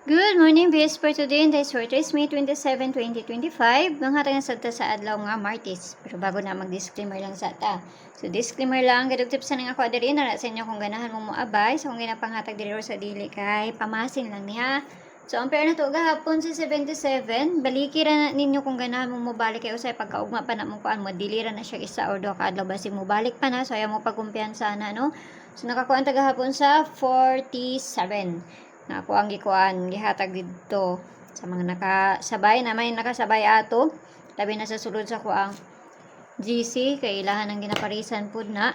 Good morning, viewers, for today. This for May 27, 2025. Mga nga sa adlaw nga Martes. Pero bago na mag-disclaimer lang sa ta. So, disclaimer lang, gadugtip sa nga ako diri na sa inyo kung ganahan mo moabay. So, kung ginapanghatag diri sa dili kay pamasin lang niya. So, ang pair na to gahapon sa 77. Baliki ra na ninyo kung ganahan mo mobalik kay usay pagkaugma pa na mo kuan mo dilira na siya isa or do ka adlaw basi mo balik pa na. So, ayaw mo pagkumpiyansa na no. So, nakakuan ta gahapon sa 47. Na ako ang gikuan gihatag dito sa mga nakasabay na may nakasabay ato labi na sa sulod sa kuang GC kay ilahan ang ginaparisan pud na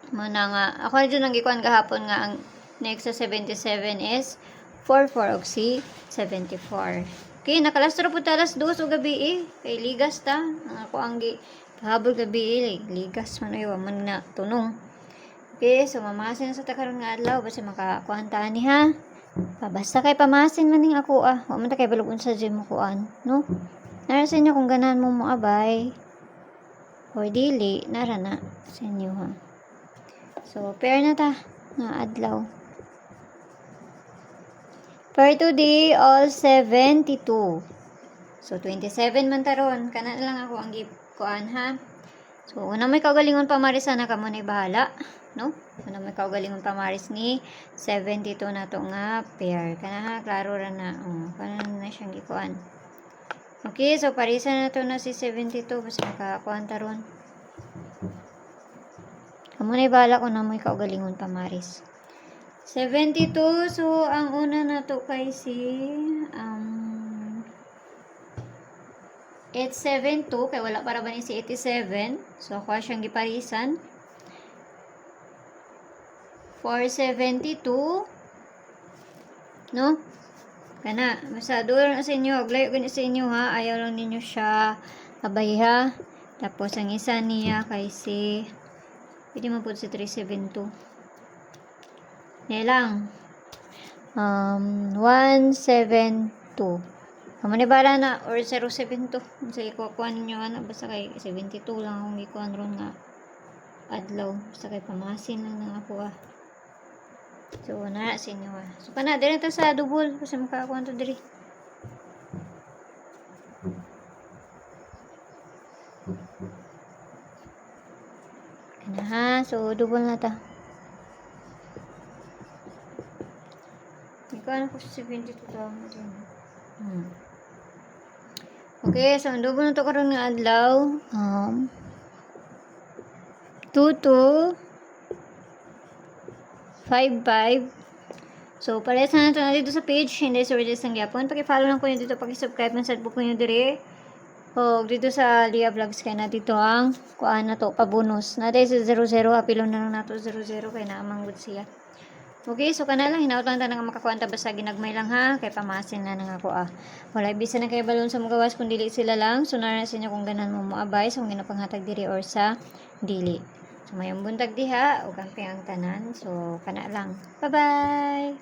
muna nga ako dito nang gikuan gahapon nga ang next sa 77 is 44 og si 74. Okay, nakalastro pud alas 2 ug gabi kay ligas ta ako ang habol gabi ligas man ayo man na tunong. Okay, so mamasin sa takaron nga adlaw basta makakuan ta ni ha. Basta kay pamasin man ning ako wa man ta kay balug sa gym mo kuan no nara sa inyo kung ganahan mo moabay or dili nara na sa inyo ha. So pair na ta nga adlaw for today all 72. So 27 man taron kana lang ako ang kuan ha. So una may kaugalingon pa marisa na kamo nay bahala no. Ano may kaugalingon pamaris ni 72 na to nga pair. Kana ha, klaro ra na. Kana na siyang gikuan. Okay, so parisa na to na si 72 basta makakuan taron. Amo na bala ko na may kaugalingon pamaris. 72, so ang una na to kay si 872 kay wala para ba ni si 87. So ako siyang giparisan. 472 no kana masado lang sa inyo aglayo gani sa inyo ha ayaw lang ninyo siya abay ha. Tapos ang isa niya kay si pwede mo po si 372 nilang 172 amo ni bala na or 072 sa ikukuan ninyo ana basta kay 72 lang akong ikuan ron nga adlaw basta kay pamasin lang ng ako So, na sa inyo So, kana, dili to sa double. Kasi makakuha to diri. Kana ha. So, double na ta. Ikaw ko sa 72 to. Okay, so, ang double na to karon nga adlaw. 2 5-5. So, parehas na natin dito sa page. Hindi sa Regis ang Yapon. Paki-follow lang po nyo dito. Paki-subscribe na sa book nyo diri. O, dito sa Lia Vlogs. Kaya na dito ang kuhaan na to. Pabonus. Natin sa 00. Apilon na lang nato 00. Kaya naamang good siya. Okay, so kana lang. Hinaut lang tayo nga makakuanta. Basta ginagmay lang ha. Kaya pamasin na nga ako Wala ibisa na kayo balon sa magawas. Kung dili sila lang. So, naran sa inyo kung ganan mo moabay. So, kung ginapanghatag diri or sa dili. So, mayong buntag diha o kampi ang tanan. So, kana lang. Bye-bye!